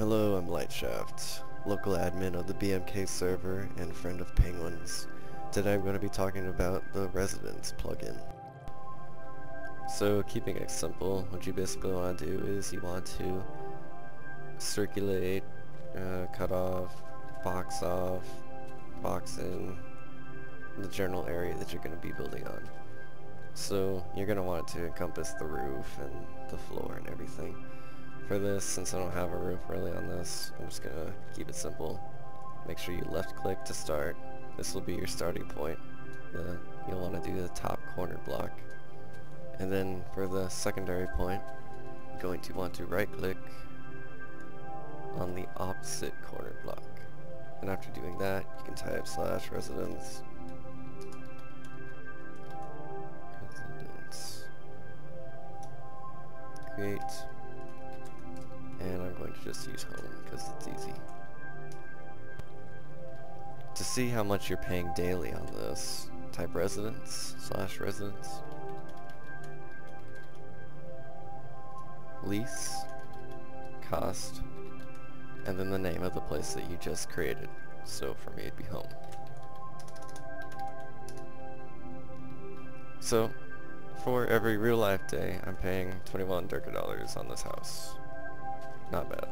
Hello, I'm Lightshaft, local admin of the BMK server and friend of Penguins. Today I'm going to be talking about the Residence plugin. So keeping it simple, what you basically want to do is you want to circulate, cut off, box in the general area that you're going to be building on. So you're going to want it to encompass the roof and the floor and everything. For this, since I don't have a roof really on this, I'm just going to keep it simple. Make sure you left click to start. This will be your starting point. You'll want to do the top corner block. And then for the secondary point, you're going to want to right click on the opposite corner block. And after doing that, you can type /residence. Create. And I'm going to just use home because it's easy. To see how much you're paying daily on this, type residence /residence. Lease, cost, and then the name of the place that you just created. So for me it'd be home. So for every real life day I'm paying 21 Durka dollars on this house. Not bad.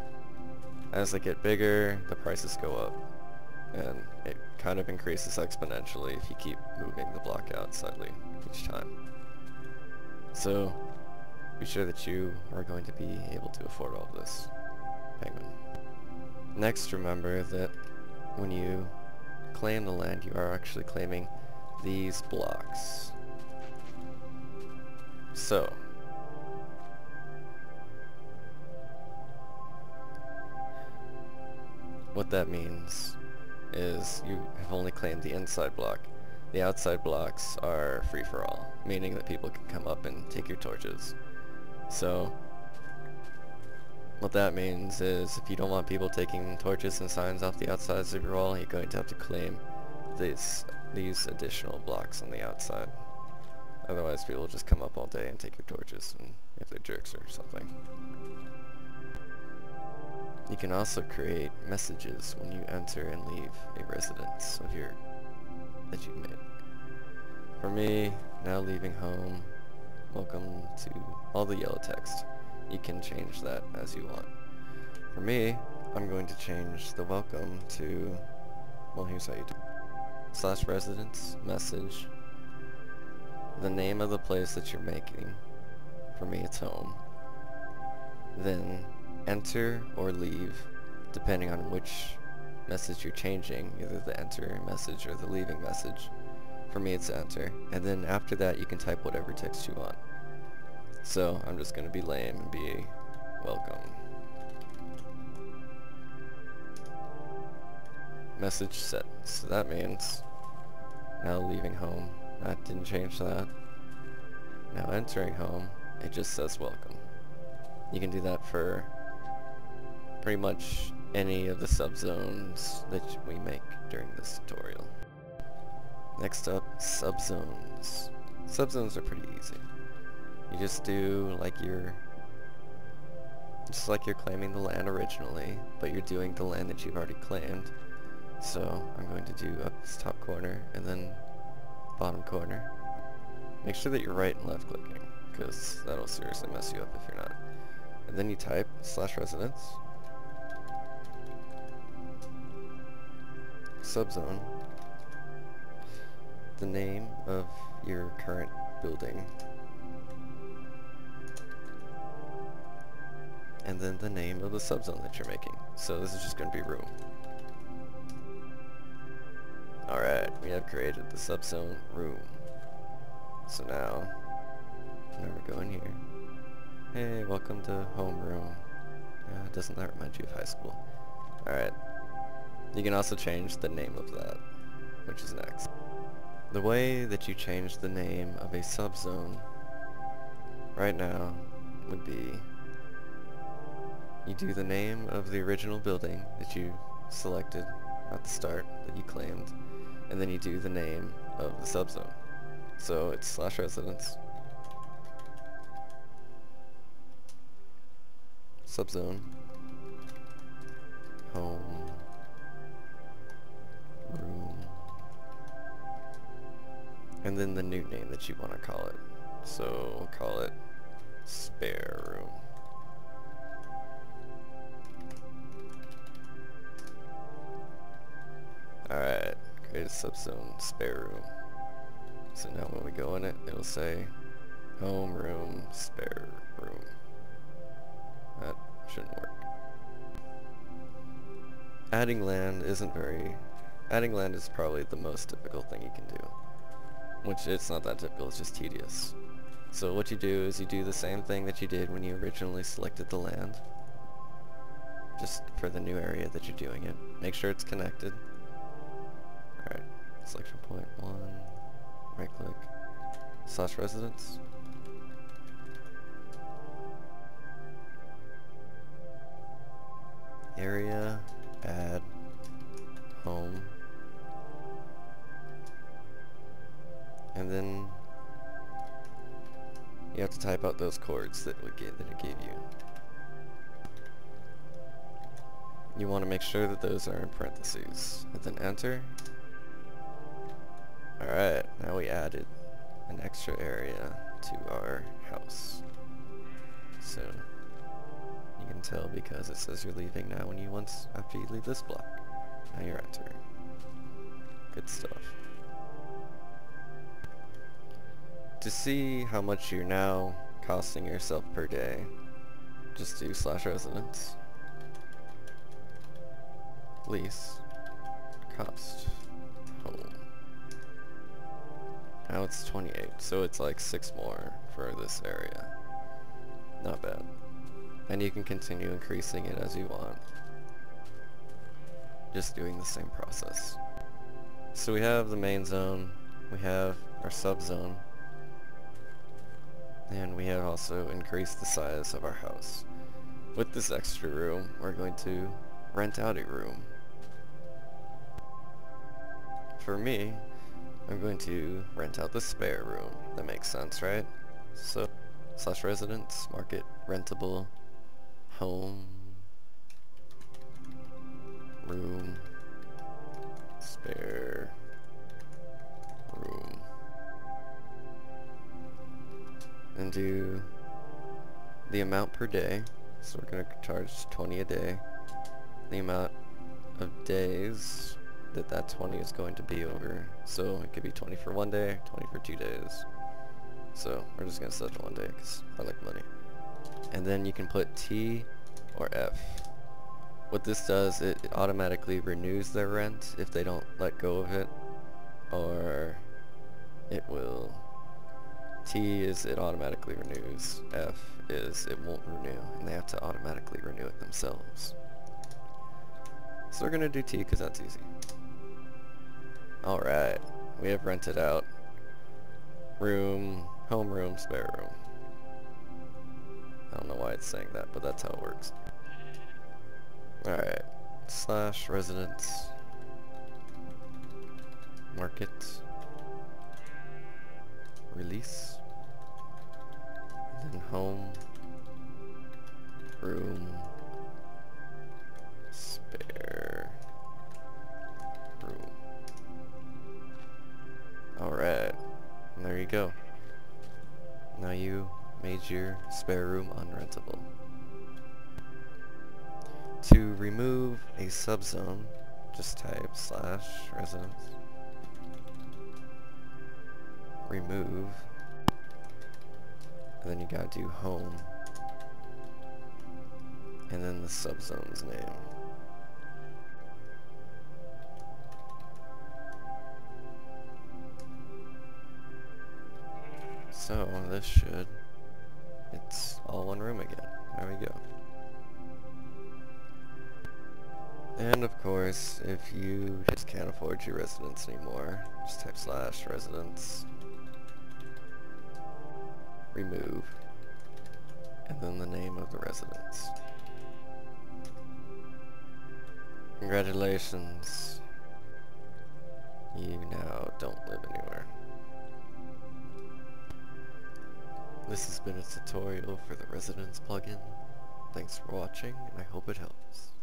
As they get bigger, the prices go up, and it kind of increases exponentially if you keep moving the block out slightly each time. So be sure that you are going to be able to afford all of this, Penguin. Next, remember that when you claim the land, you are actually claiming these blocks. So what that means is you have only claimed the inside block. The outside blocks are free for all, meaning that people can come up and take your torches. So what that means is if you don't want people taking torches and signs off the outsides of your wall, you're going to have to claim these additional blocks on the outside. Otherwise people will just come up all day and take your torches, and if they're jerks or something. You can also create messages when you enter and leave a residence of that you've made. For me, now leaving home, welcome to all the yellow text. You can change that as you want. For me, I'm going to change the welcome to, well, here's how you do it. /residence, message, the name of the place that you're making. For me, it's home. Then enter or leave, depending on which message you're changing, either the enter message or the leaving message. For me it's enter, and then after that you can type whatever text you want. So I'm just going to be lame and be welcome. Message set. So that means now leaving home, that didn't change that. Now entering home, it just says welcome. You can do that for pretty much any of the subzones that we make during this tutorial. Next up, subzones. Subzones are pretty easy. You just do like you're claiming the land originally, but you're doing the land that you've already claimed. So I'm going to do up this top corner and then bottom corner. Make sure that you're right and left clicking, because that'll seriously mess you up if you're not. And then you type /residence, subzone, the name of your current building, and then the name of the subzone that you're making. So this is just going to be room. Alright, we have created the subzone room. So now, we go in here. Hey, welcome to homeroom. Doesn't that remind you of high school? Alright. You can also change the name of that, which is next. The way that you change the name of a subzone right now would be you do the name of the original building that you selected at the start that you claimed, and then you do the name of the subzone. So it's /residence, subzone, home, room, and then the new name that you want to call it. So we'll call it spare room. Alright, create a subzone spare room. So now when we go in it, it'll say home room, spare room. That shouldn't work. Adding land is probably the most difficult thing you can do. Which it's not that difficult, it's just tedious. So what you do is you do the same thing that you did when you originally selected the land. Just for the new area that you're doing it. Make sure it's connected. Alright, selection point 1, right click, / residence. Area, add, home. And then you have to type out those codes that it gave you. You want to make sure that those are in parentheses, and then enter. Alright, now we added an extra area to our house. So you can tell because it says you're leaving now after you leave this block. Now you're entering. Good stuff. To see how much you're now costing yourself per day, just do / residence, lease, cost, home. Now it's 28, so it's like 6 more for this area. Not bad. And you can continue increasing it as you want. Just doing the same process. So we have the main zone, we have our subzone, and we have also increased the size of our house. With this extra room, we're going to rent out a room. For me, I'm going to rent out the spare room. That makes sense, right? So, / residence, market, rentable, home, room, spare room. And do the amount per day. So we're going to charge 20 a day. The amount of days that 20 is going to be over. So it could be 20 for 1 day, 20 for 2 days. So we're just going to set it 1 day because I like money. And then you can put T or F. What this does, it automatically renews their rent if they don't let go of it. Or it will... T is it automatically renews. F is it won't renew, and they have to automatically renew it themselves. So we're going to do T because that's easy. Alright, we have rented out room, home room, spare room. I don't know why it's saying that, but that's how it works. Alright, / residence, market, release, and then home, room, spare room. Alright, and there you go. Now you made your spare room unrentable. To remove a subzone, just type / residence, remove, and then you gotta do home, and then the subzone's name. So it's all one room again. There we go. And of course, if you just can't afford your residence anymore, just type / residence, remove, and then the name of the residence. Congratulations. You now don't live anywhere. This has been a tutorial for the Residence plugin. Thanks for watching, and I hope it helps.